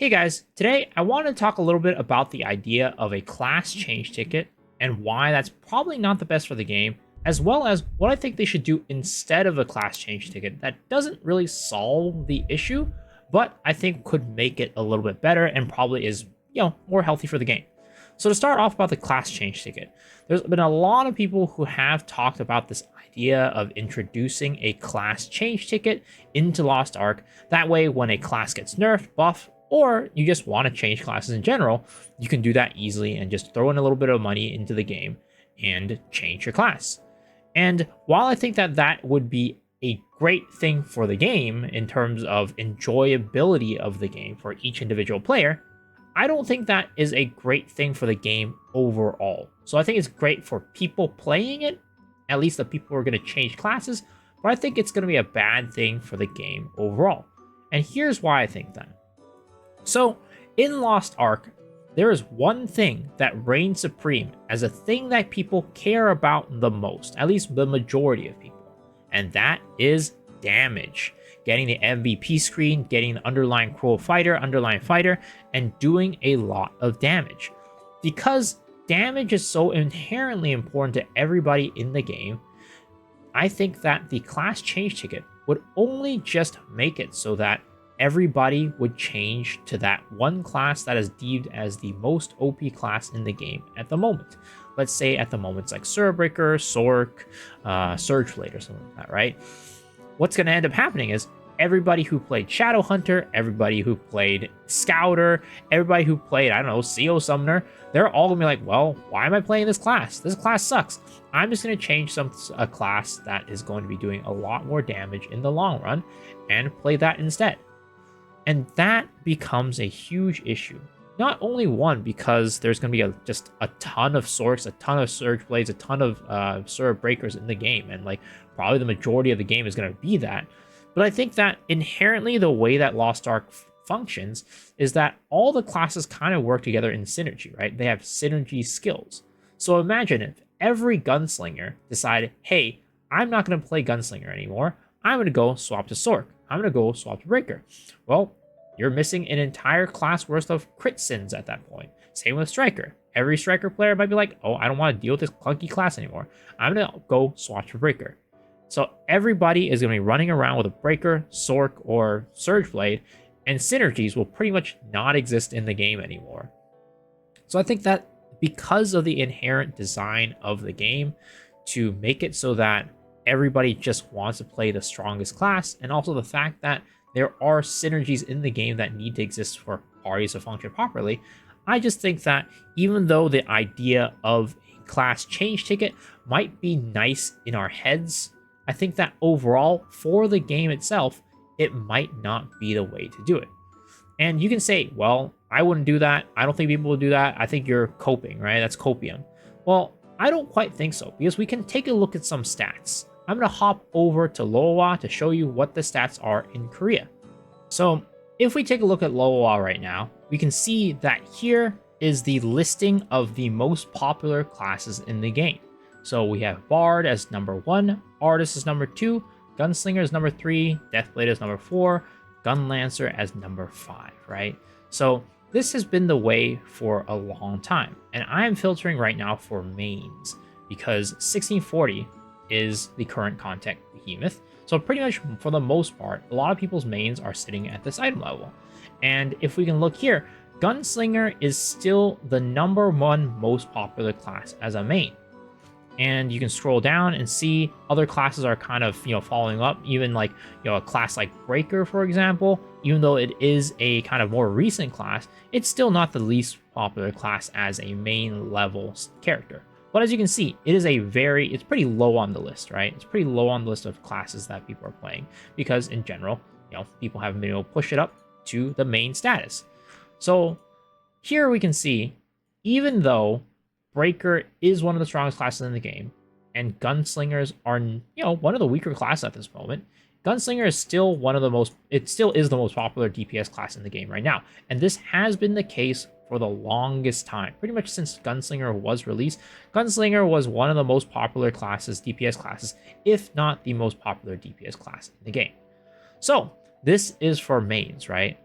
Hey guys, today I want to talk a little bit about the idea of a class change ticket and why that's probably not the best for the game, as well as what I think they should do instead of a class change ticket that doesn't really solve the issue, but I think could make it a little bit better and probably is, more healthy for the game. So to start off about the class change ticket, there's been a lot of people who have talked about this idea of introducing a class change ticket into Lost Ark. That way, when a class gets nerfed, buffed, or you just want to change classes in general, you can do that easily and just throw in a little bit of money into the game and change your class. And while I think that that would be a great thing for the game in terms of enjoyability of the game for each individual player, I don't think that is a great thing for the game overall. So I think it's great for people playing it, at least the people who are going to change classes, but I think it's going to be a bad thing for the game overall. And here's why I think that. So, in Lost Ark, there is one thing that reigns supreme as a thing that people care about the most, at least the majority of people, and that is damage. Getting the MVP screen, getting the underlying fighter, and doing a lot of damage. Because damage is so inherently important to everybody in the game, I think that the class change ticket would only just make it so that everybody would change to that one class that is deemed as the most OP class in the game at the moment. Let's say at the moment it's like Surgebreaker, Sork, Surge Blade or something like that, right? What's going to end up happening is everybody who played Shadow Hunter, everybody who played Scouter, everybody who played, I don't know, CO Summoner, they're all going to be like, well, why am I playing this class? This class sucks. I'm just going to change a class that is going to be doing a lot more damage in the long run and play that instead. And that becomes a huge issue. Not only one, because there's going to be just a ton of Sorks, a ton of Surge Blades, a ton of Sword Breakers in the game, and like probably the majority of the game is going to be that. But I think that inherently the way that Lost Ark functions is that all the classes kind of work together in synergy, right? They have synergy skills. So imagine if every gunslinger decided, hey, I'm not going to play gunslinger anymore. I'm going to go swap to Sork. I'm going to go swap to Breaker. Well, you're missing an entire class worth of crit sins at that point. Same with Striker. Every Striker player might be like, oh, I don't want to deal with this clunky class anymore. I'm going to go swap for Breaker. So everybody is going to be running around with a Breaker, Sork, or Surge Blade, and synergies will pretty much not exist in the game anymore. So I think that because of the inherent design of the game to make it so that everybody just wants to play the strongest class, and also the fact that there are synergies in the game that need to exist for parties to function properly, I just think that even though the idea of a class change ticket might be nice in our heads, I think that overall, for the game itself, it might not be the way to do it. And you can say, well, I wouldn't do that. I don't think people would do that. I think you're coping, right? That's copium. Well, I don't quite think so, because we can take a look at some stats. I'm going to hop over to Loawa to show you what the stats are in Korea. So if we take a look at Loawa right now, we can see that here is the listing of the most popular classes in the game. So we have Bard as number 1, Artist as number 2, Gunslinger as number 3, Deathblade as number 4, Gunlancer as number 5, right? So this has been the way for a long time. And I am filtering right now for mains because 1640 is the current content behemoth. So pretty much for the most part, a lot of people's mains are sitting at this item level. And if we can look here, Gunslinger is still the number 1 most popular class as a main. And you can scroll down and see other classes are kind of, following up. Even like, a class like Breaker, for example, even though it is a kind of more recent class, it's still not the least popular class as a main level character. But as you can see, it's pretty low on the list, right? It's pretty low on the list of classes that people are playing because in general, people haven't been able to push it up to the main status. So here we can see, even though Breaker is one of the strongest classes in the game, and Gunslingers are, one of the weaker classes at this moment, Gunslinger is still the most popular DPS class in the game right now. And this has been the case for the longest time. Pretty much since Gunslinger was released, Gunslinger was one of the most popular classes, DPS classes, if not the most popular DPS class in the game. So this is for mains, right?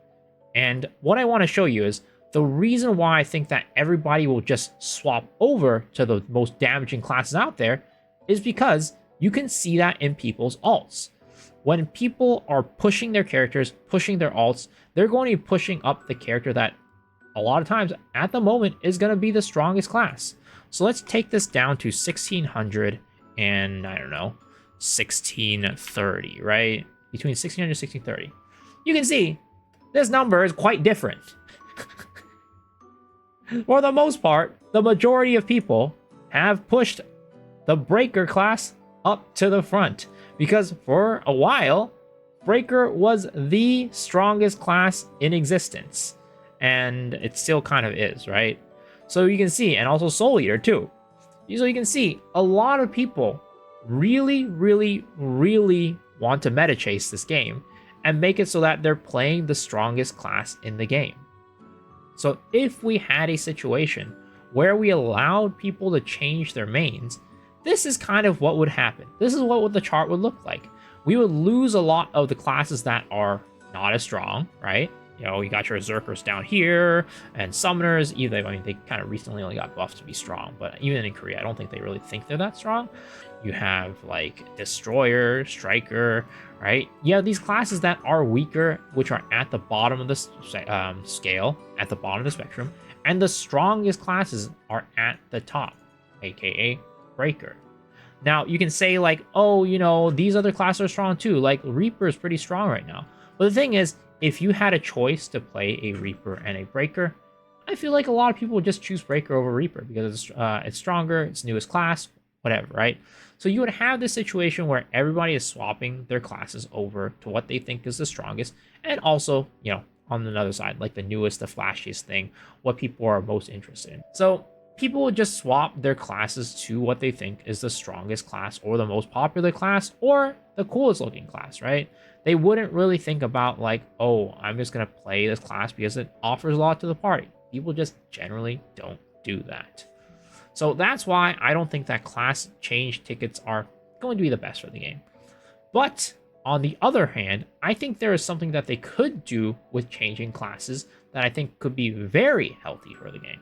And what I want to show you is the reason why I think that everybody will just swap over to the most damaging classes out there is because you can see that in people's alts. When people are pushing their characters, pushing their alts, they're going to be pushing up the character that a lot of times at the moment is going to be the strongest class. So let's take this down to 1600 and I don't know, 1630, right? Between 1600 and 1630. You can see this number is quite different. For the most part, the majority of people have pushed the Breaker class up to the front because for a while, Breaker was the strongest class in existence. And it still kind of is, right? So you can see, and also Soul Eater too. So you can see a lot of people really, really, really want to meta chase this game and make it so that they're playing the strongest class in the game. So if we had a situation where we allowed people to change their mains, this is kind of what would happen. This is what the chart would look like. We would lose a lot of the classes that are not as strong, right? You know, you got your Berserkers down here, and Summoners, I mean, they kind of recently only got buffed to be strong, but even in Korea, I don't think they really think they're that strong. You have, like, Destroyer, Striker, right? You have these classes that are weaker, which are at the bottom of the scale, at the bottom of the spectrum, and the strongest classes are at the top, aka Breaker. Now, you can say, like, oh, you know, these other classes are strong too, like, Reaper is pretty strong right now. But the thing is, if you had a choice to play a Reaper and a Breaker, I feel like a lot of people would just choose Breaker over Reaper because it's stronger, it's newest class, whatever, right? So you would have this situation where everybody is swapping their classes over to what they think is the strongest, and also, you know, on another side, like the newest, the flashiest thing, what people are most interested in. So people would just swap their classes to what they think is the strongest class or the most popular class or the coolest looking class, right? They wouldn't really think about like, oh, I'm just going to play this class because it offers a lot to the party. People just generally don't do that. So that's why I don't think that class change tickets are going to be the best for the game. But on the other hand, I think there is something that they could do with changing classes that I think could be very healthy for the game.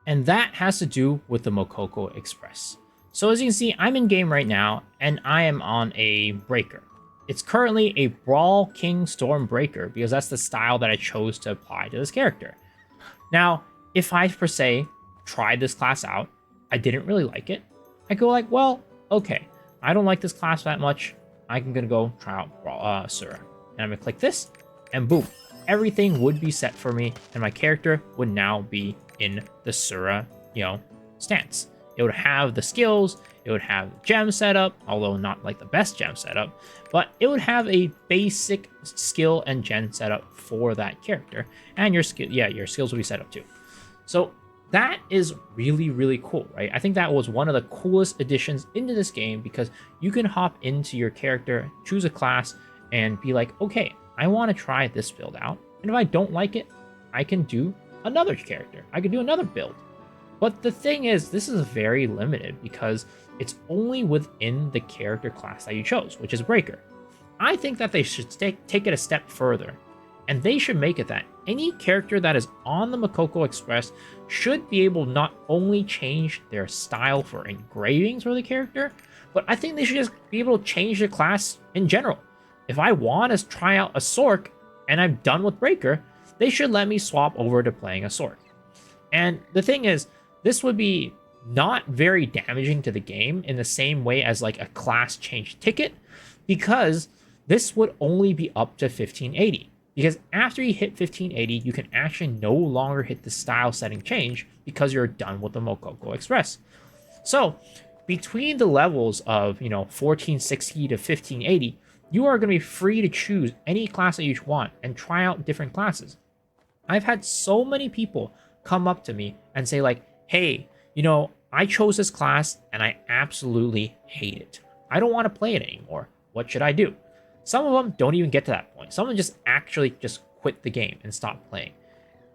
And that has to do with the Mokoko Express. So as you can see, I'm in game right now, and I am on a Breaker. It's currently a Brawl King Storm Breaker, because that's the style that I chose to apply to this character. Now, if I, per se, tried this class out, I didn't really like it, I go like, well, okay, I don't like this class that much, I'm gonna go try out Sura. And I'm gonna click this, and boom, everything would be set for me, and my character would now be in the Sura, you know, stance. It would have the skills, it would have gem setup, although not like the best gem setup, but it would have a basic skill and gem setup for that character, and your skills will be set up too. So that is really, really cool, right? I think that was one of the coolest additions into this game because you can hop into your character, choose a class, and be like, okay, I want to try this build out, and if I don't like it, I can do another character. I could do another build. But the thing is, this is very limited because it's only within the character class that you chose, which is Breaker. I think that they should take it a step further, and they should make it that any character that is on the Mokoko Express should be able to not only change their style for engravings for the character, but I think they should just be able to change the class in general. If I want to try out a Sork and I'm done with Breaker, they should let me swap over to playing a Sork. And the thing is, this would be not very damaging to the game in the same way as like a class change ticket, because this would only be up to 1580. Because after you hit 1580, you can actually no longer hit the style setting change because you're done with the Mokoko Express. So between the levels of, 1460 to 1580, you are going to be free to choose any class that you want and try out different classes. I've had so many people come up to me and say like, hey, I chose this class and I absolutely hate it. I don't want to play it anymore. What should I do? Some of them don't even get to that point. Some of them just actually just quit the game and stop playing.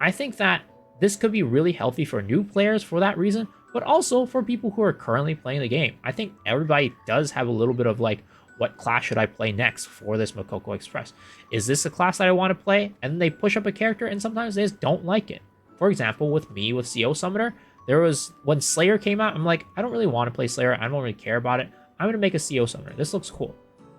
I think that this could be really healthy for new players for that reason, but also for people who are currently playing the game. I think everybody does have a little bit of like, what class should I play next for this Makoko Express? Is this a class that I want to play? And then they push up a character, and sometimes they just don't like it. For example, with me, with CO Summoner, there was, when Slayer came out, I'm like, I don't really want to play Slayer. I don't really care about it. I'm going to make a CO Summoner. This looks cool.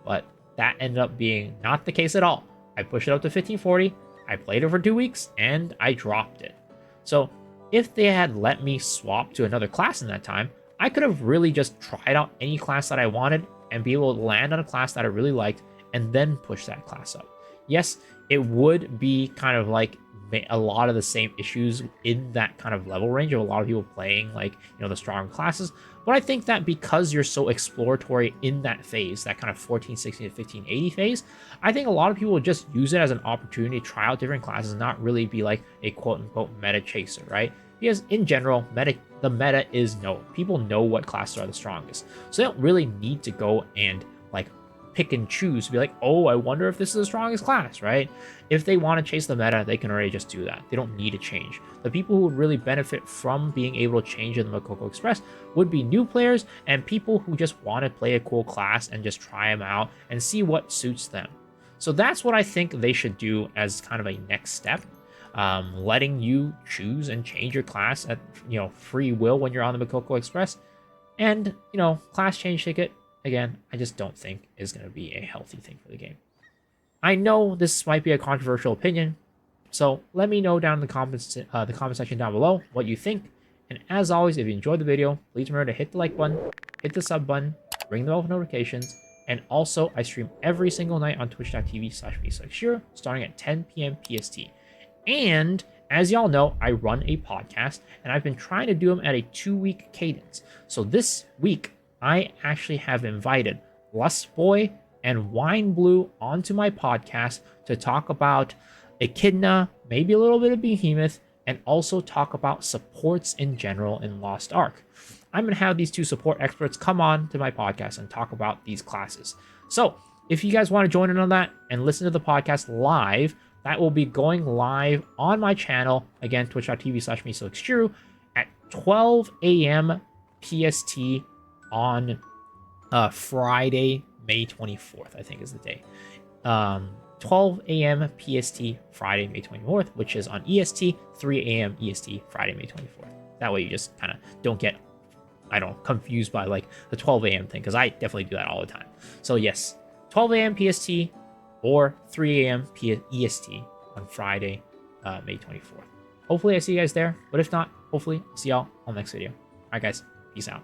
But that ended up being not the case at all. I pushed it up to 1540. I played it for 2 weeks, and I dropped it. So if they had let me swap to another class in that time, I could have really just tried out any class that I wanted and be able to land on a class that I really liked and then push that class up. Yes, it would be kind of like a lot of the same issues in that kind of level range of a lot of people playing like, you know, the strong classes. But I think that because you're so exploratory in that phase, that kind of 1460 to 1580 phase, I think a lot of people would just use it as an opportunity to try out different classes and not really be like a quote-unquote meta chaser, right? Because in general, the meta is known. People know what classes are the strongest. So they don't really need to go and like pick and choose to be like, oh, I wonder if this is the strongest class, right? If they want to chase the meta, they can already just do that. They don't need to change. The people who would really benefit from being able to change in the Makoko Express would be new players and people who just want to play a cool class and just try them out and see what suits them. So that's what I think they should do as kind of a next step. Letting you choose and change your class at, you know, free will when you're on the Makoko Express. And, you know, class change ticket, again, I just don't think is going to be a healthy thing for the game. I know this might be a controversial opinion, so let me know down in the comment section down below what you think. And as always, if you enjoyed the video, please remember to hit the like button, hit the sub button, ring the bell for notifications, and also I stream every single night on twitch.tv/MisoxShiru starting at 10 p.m. PST. And as y'all know, I run a podcast, and I've been trying to do them at a 2-week cadence. So this week, I actually have invited Lustboy and Wine Blue onto my podcast to talk about Echidna, maybe a little bit of Behemoth, and also talk about supports in general in Lost Ark. I'm going to have these 2 support experts come on to my podcast and talk about these classes. So if you guys want to join in on that and listen to the podcast live, that will be going live on my channel, again, twitch.tv/MisoxShiru at 12 a.m. PST on Friday, May 24th, I think is the day. 12 a.m. PST, Friday, May 24th, which is on EST, 3 a.m. EST, Friday, May 24th. That way you just kind of don't get, I don't know, confused by like the 12 a.m. thing, because I definitely do that all the time. So yes, 12 a.m. PST or 3 a.m. EST on Friday, May 24th. Hopefully I see you guys there, but if not, hopefully I'll see y'all on the next video. All right, guys, peace out.